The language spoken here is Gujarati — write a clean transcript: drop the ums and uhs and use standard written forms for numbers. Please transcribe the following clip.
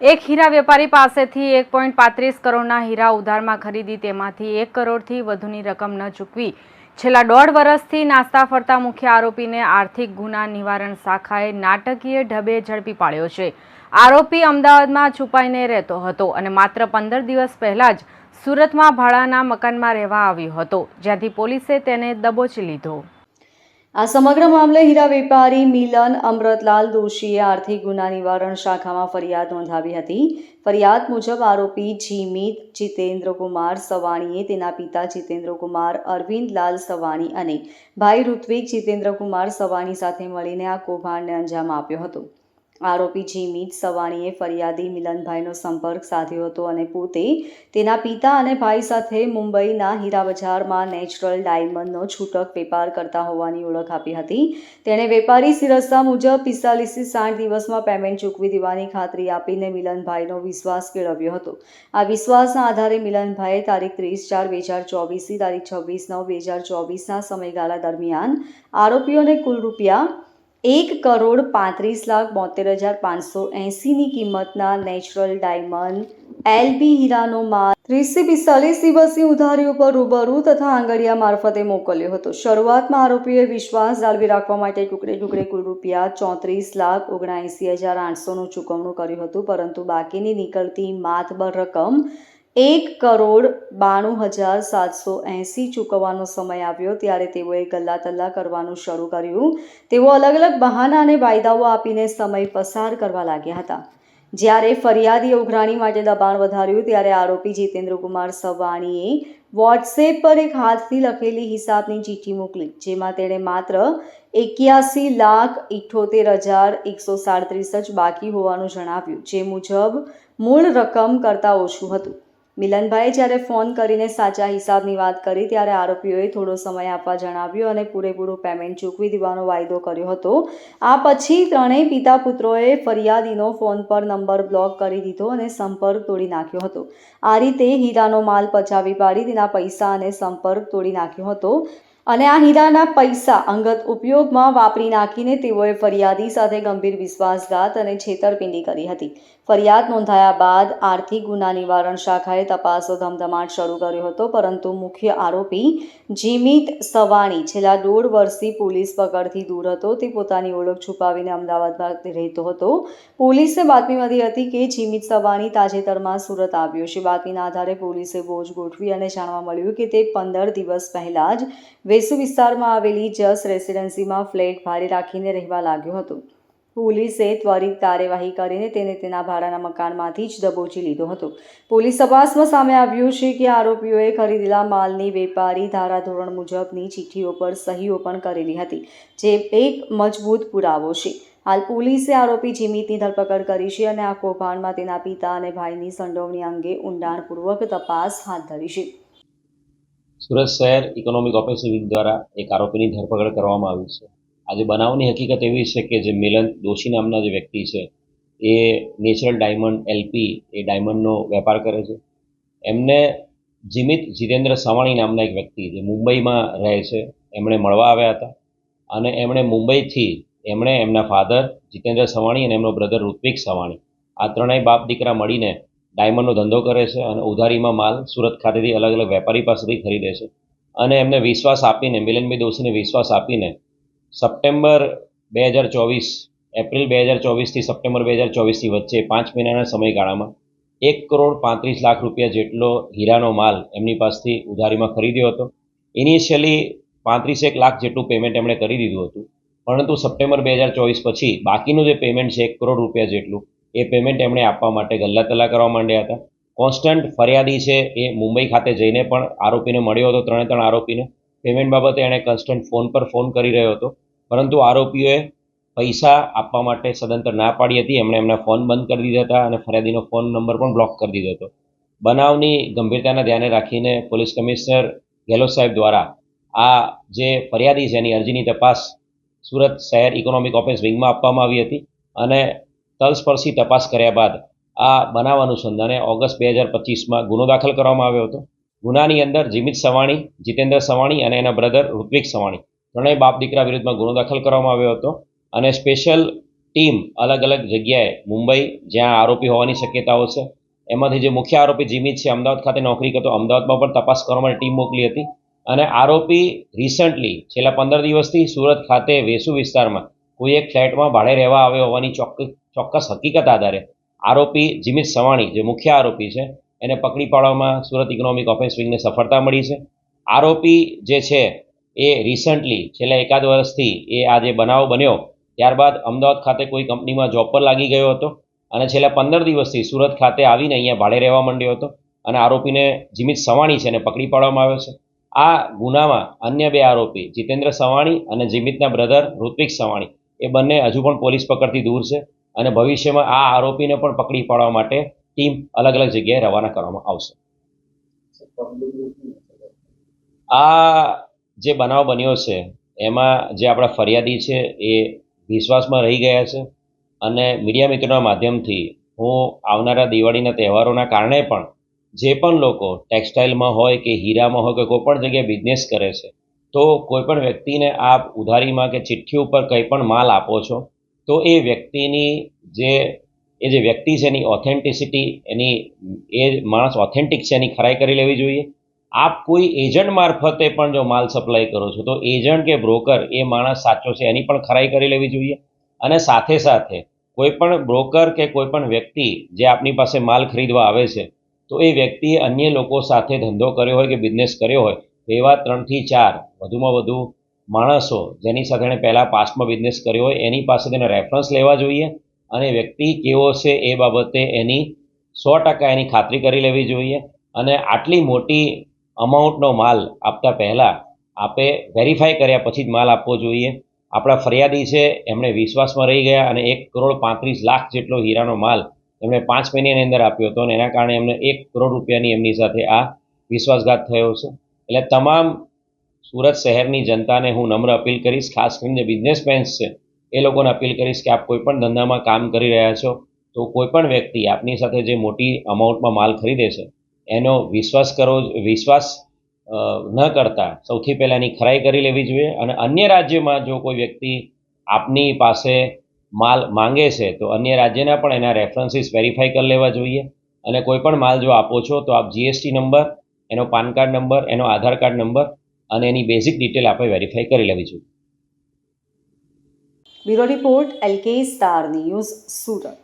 એક હીરા વેપારી પાસેથી 1.35 કરોડના હીરા ઉધારમાં ખરીદી તેમાંથી 1 કરોડથી વધુની રકમ ન ચૂકવી છેલ્લા 1.5 વર્ષથી નાસ્તા ફરતા મુખ્ય આરોપીને આર્થિક ગુના નિવારણ શાખાએ નાટકીય ઢબે ઝડપી પાડ્યો છે। આરોપી અમદાવાદમાં છુપાઈને રહેતો હતો અને માત્ર 15 દિવસ પહેલા જ સુરતમાં ભાડાના મકાનમાં રહેવા આવ્યો હતો, જ્યાંથી પોલીસે તેને દબોચી લીધો। આ સમગ્ર મામલે હીરા વેપારી મિલન અમૃતલાલ દોશીએ આર્થિક ગુના નિવારણ શાખામાં ફરિયાદ નોંધાવી હતી। ફરિયાદ મુજબ આરોપી જીમિત જીતેન્દ્રકુમાર સવાણીએ તેના પિતા જીતેન્દ્રકુમાર અરવિંદલાલ સવાણી અને ભાઈ ઋત્વિક જીતેન્દ્રકુમાર સવાણી સાથે મળીને આ કૌભાંડને અંજામ આપ્યો હતો। આરોપી જીમિત સવાણીએ ફરિયાદી મિલનભાઈનો સંપર્ક સાધ્યો હતો અને પોતે તેના પિતા અને ભાઈ સાથે મુંબઈના હીરા બજારમાં નેચરલ ડાયમંડનો છૂટક વેપાર કરતા હોવાની ઓળખ આપી હતી। તેણે વેપારી સિરસ્તા મુજબ 45 થી 60 દિવસમાં પેમેન્ટ ચૂકવી દેવાની ખાતરી આપીને મિલનભાઈનો વિશ્વાસ કેળવ્યો હતો। આ વિશ્વાસના આધારે મિલનભાઈએ તારીખ 30/4/2024 થી તારીખ 26/9/2024ના સમયગાળા દરમિયાન આરોપીઓને કુલ રૂપિયા 1,35,72,580ની કિંમતના નેચરલ ડાયમંડ LB હીરાનો માલ 30 થી 45 દિવસની ઉધારી ઉપર રૂબરૂ તથા આંગડિયા મારફતે મોકલ્યો હતો। શરૂઆતમાં આરોપીઓએ વિશ્વાસ જાળવી રાખવા માટે ટુકડે કુલ રૂપિયા 34,79,800નું ચૂકવણું કર્યું હતું, પરંતુ બાકીની નીકળતી માતબર રકમ 1,92,780 ચૂકવવાનો સમય આવ્યો ત્યારે તેઓએ ગલ્લા તલ્લા કરવાનું શરૂ કર્યું। તેઓ અલગ અલગ બહાના અને વાયદાઓ આપીને સમય પસાર કરવા લાગ્યા હતા। જ્યારે ફરિયાદીએ ઉઘરાણી માટે દબાણ વધાર્યું ત્યારે આરોપી જીતેન્દ્રકુમાર સવાણીએ વોટ્સએપ પર એક હાથથી લખેલી હિસાબની ચિઠ્ઠી મોકલી, જેમાં તેણે માત્ર 81,78,137 જ બાકી હોવાનું જણાવ્યું, જે મુજબ મૂળ રકમ કરતાં ઓછું હતું। મિલનભાઈએ જ્યારે ફોન કરીને સાચા હિસાબની વાત કરી ત્યારે આરોપીઓએ થોડો સમય આપવા જણાવ્યું અને પૂરેપૂરું પેમેન્ટ ચૂકવી દેવાનો વાયદો કર્યો હતો। આ પછી ત્રણેય પિતા પુત્રોએ ફરિયાદીનો ફોન પર નંબર બ્લોક કરી દીધો અને સંપર્ક તોડી નાખ્યો હતો। આ રીતે હીરાનો માલ પચાવી પાડી તેના પૈસા અને સંપર્ક તોડી નાખ્યો હતો અને આ હીરાના પૈસા અંગત ઉપયોગમાં વાપરી નાખીને તેઓએ ફરિયાદી સાથે ગંભીર વિશ્વાસઘાત અને છેતરપિંડી કરી હતી। ફરિયાદ નોંધાયા બાદ આર્થિક ગુના નિવારણ શાખાએ તપાસનો ધમધમાટ શરૂ કર્યો હતો, પરંતુ મુખ્ય આરોપી જીમિત સવાણી છેલ્લા 1.5 વર્ષથી પોલીસ પકડથી દૂર હતો। તે પોતાની ઓળખ છુપાવીને અમદાવાદમાં રહેતો હતો। પોલીસને બાતમી મળી હતી કે જીમિત સવાણી તાજેતરમાં સુરત આવ્યો છે। બાતમીના આધારે પોલીસે બોજ ગોઠવી અને જાણવા મળ્યું કે તે 15 દિવસ પહેલા જ વેસુ વિસ્તારમાં આવેલી જસ રેસિડેન્સીમાં ફ્લેટ ભાડે રાખીને રહેવા લાગ્યો હતો। પોલીસે ત્વરિત કાર્યવાહી કરીને તેને તેના ભાડાના મકાનમાંથી જ દબોચી લીધો હતો। પોલીસ તપાસમાં સામે આવ્યું છે કે આરોપીઓએ ખરીદેલા માલની વેપારી ધારાધોરણ મુજબની ચિઠ્ઠીઓ પર સહીઓ પણ કરેલી હતી, જે એક મજબૂત પુરાવો છે। હાલ પોલીસે આરોપી જીમિતની ધરપકડ કરી છે અને આ કૌભાંડમાં તેના પિતા અને ભાઈની સંડોવણી અંગે ઊંડાણપૂર્વક તપાસ હાથ ધરી છે। સુરત શહેર ઇકોનોમિક ઓફેન્સિવ વિંગ દ્વારા એક આરોપીની ધરપકડ કરવામાં આવી છે। આજે બનાવની હકીકત એવી છે કે જે મિલન દોશી નામના જે વ્યક્તિ છે એ નેચરલ ડાયમંડ LP એ ડાયમંડનો વેપાર કરે છે। એમને જીમિત જીતેન્દ્ર સવાણી નામના એક વ્યક્તિ જે મુંબઈમાં રહે છે એમણે મળવા આવ્યા હતા અને એમણે મુંબઈથી એમના ફાધર જીતેન્દ્ર સવાણી અને એમનો બ્રધર ઋત્વિક સવાણી આ ત્રણેય બાપ દીકરા મળીને ડાયમંડનો ધંધો કરે છે અને ઉધારીમાં માલ સુરત ખાતેથી અલગ અલગ વેપારી પાસેથી ખરીદે છે અને એમને વિશ્વાસ આપીને મિલનભાઈ દોશીને વિશ્વાસ આપીને સપ્ટેમ્બર 2024 એપ્રિલ 2024થી સપ્ટેમ્બર 2024ની વચ્ચે 5 મહિનાના સમયગાળામાં 1,35,00,000 રૂપિયા જેટલો હીરાનો માલ એમની પાસેથી ઉધારીમાં ખરીદ્યો હતો। ઇનિશિયલી 35 લાખ જેટલું પેમેન્ટ એમણે કરી દીધું હતું, પરંતુ સપ્ટેમ્બર 2024 પછી બાકીનું જે પેમેન્ટ છે 1 કરોડ રૂપિયા જેટલું એ પેમેન્ટ એમણે આપવા માટે ગલ્લા તલ્લા કરવા માંડ્યા હતા। કોન્સ્ટન્ટ ફરિયાદી છે એ મુંબઈ ખાતે જઈને પણ આરોપીને મળ્યો હતો। ત્રણે આરોપીને પેમેન્ટ બાબતે એણે કોન્સ્ટન્ટ ફોન કરી રહ્યો હતો, પરંતુ આરોપીઓએ પૈસા આપવા માટે સદંતર ના પાડી હતી। એમણે એમના ફોન બંધ કરી દીધા હતા અને ફરિયાદીનો ફોન નંબર પણ બ્લોક કરી દીધો હતો। બનાવની ગંભીરતાને ધ્યાને રાખીને પોલીસ કમિશનર ગેહલોત સાહેબ દ્વારા આ જે ફરિયાદી છે એની અરજીની તપાસ સુરત શહેર ઇકોનોમિક ઓફેન્સ વિંગમાં આપવામાં આવી હતી અને તલસ્પર્શી તપાસ કર્યા બાદ આ બનાવ અનુસંધાને ઓગસ્ટ 2025માં ગુનો દાખલ કરવામાં આવ્યો હતો। ગુનાની અંદર જીમિત સવાણી, જીતેન્દ્ર સવાણી અને એના બ્રધર ઋત્વિક સવાણી ત્રણેય બાપ દીકરા વિરુદ્ધમાં ગુનો દાખલ કરવામાં આવ્યો હતો અને સ્પેશિયલ ટીમ અલગ અલગ જગ્યાએ મુંબઈ જ્યાં આરોપી હોવાની શક્યતાઓ છે એમાંથી જે મુખ્ય આરોપી જીમિત છે અમદાવાદ ખાતે નોકરી કરતો, અમદાવાદમાં પણ તપાસ કરવા માટે ટીમ મોકલી હતી. અને આરોપી રિસન્ટલી છેલ્લા 15 દિવસથી સુરત ખાતે વેસુ વિસ્તારમાં કોઈ એક ફ્લેટમાં ભાડે રહેવા આવ્યો હોવાની ચોક્કસ હકીકત આધારે આરોપી જીમિત સવાણી જે મુખ્ય આરોપી છે એને પકડી પાડવામાં સુરત ઇકોનોમિક ઓફેન્સ વિંગને સફળતા મળી છે. આરોપી જે છે એ રિસન્ટલી છેલ્લા એકાદ વર્ષથી એ આ જે બનાવ બન્યો ત્યારબાદ અમદાવાદ ખાતે કોઈ કંપનીમાં જોબ પર લાગી ગયો હતો અને છેલ્લા 15 દિવસથી સુરત ખાતે આવીને અહીંયા ભાડે રહેવા માંડ્યો હતો અને આરોપીને જીમિત સવાણી છે એને પકડી પાડવામાં આવ્યો છે. આ ગુનામાં અન્ય 2 આરોપી જીતેન્દ્ર સવાણી અને જીમિતના બ્રધર ઋત્વિક સવાણી એ બંને હજુ પણ પોલીસ પકડથી દૂર છે અને ભવિષ્યમાં આ આરોપીને પણ પકડી પાડવા માટે ટીમ અલગ અલગ જગ્યાએ રવાના કરવામાં આવશે. આ જે બનાવ બન્યો છે એમાં જે આપણા ફરિયાદી છે એ વિશ્વાસમાં રહી ગયા છે અને મીડિયા મિત્રોના માધ્યમથી હું આવનારા દિવાળીના તહેવારોના કારણે પણ જે પણ લોકો ટેક્સટાઇલમાં હોય કે હીરામાં હોય કે કોઈ પણ જગ્યાએ બિઝનેસ કરે છે તો કોઈ પણ વ્યક્તિને આપ ઉધારીમાં કે ચિઠ્ઠી ઉપર કંઈ પણ માલ આપો છો તો એ વ્યક્તિની જે વ્યક્તિ છે એની ઓથેન્ટિસિટી એ માણસ ઓથેન્ટિક છે એની ખરાઈ કરી લેવી જોઈએ. આપ કોઈ એજન્ટ મારફતે પણ જો માલ સપ્લાય કરો છો તો એજન્ટ કે બ્રોકર એ માણસ સાચો છે એની પણ ખરાઈ કરી લેવી જોઈએ. અને સાથે સાથે કોઈ પણ બ્રોકર કે કોઈ પણ વ્યક્તિ જે આપની પાસે માલ ખરીદવા આવે છે તો એ વ્યક્તિએ અન્ય લોકો સાથે ધંધો કર્યો હોય કે બિઝનેસ કર્યો હોય તો એવા 3 થી 4 વધુમાં વધુ માણસો જેની સાથે એણે પહેલાં પાસ્ટમાં બિઝનેસ કર્યો હોય એની પાસે તેના રેફરન્સ લેવા જોઈએ અને વ્યક્તિ કેવો છે એ બાબતે એની 100% એની ખાતરી કરી લેવી જોઈએ. અને આટલી મોટી અમાઉન્ટનો માલ આપતા પહેલાં આપે વેરીફાઈ કર્યા પછી જ માલ આપવો જોઈએ. આપણા ફરિયાદી છે એમણે વિશ્વાસમાં રહી ગયા અને 1,35,00,000 જેટલો હીરાનો માલ એમણે 5 મહિનાની અંદર આપ્યો હતો અને એના કારણે એમને 1 કરોડ રૂપિયાની એમની સાથે આ વિશ્વાસઘાત થયો છે. એટલે તમામ સુરત શહેરની જનતાને હું નમ્ર અપીલ કરીશ, ખાસ કરીને જે બિઝનેસમેન્સ છે એ લોકોને અપીલ કરીશ કે આપ કોઈ પણ ધંધામાં કામ કરી રહ્યા છો તો કોઈ પણ વ્યક્તિ આપની સાથે જે મોટી અમાઉન્ટમાં માલ ખરીદે છે એનો વિશ્વાસ ન કરતા સૌથી પહેલાં એની ખરાઈ કરી લેવી જોઈએ. અને અન્ય રાજ્યમાં જો કોઈ વ્યક્તિ આપની પાસે માલ માંગે છે તો અન્ય રાજ્યના પણ એના રેફરન્સીસ વેરીફાઈ કરી લેવા જોઈએ. અને કોઈ પણ માલ જો આપો છો તો આપ GST નંબર, એનો પાન કાર્ડ નંબર, એનો આધાર કાર્ડ નંબર અને એની બેઝિક ડિટેલ આપણે વેરીફાઈ કરી લેવી જોઈએ. Bureau report LK star news Surat.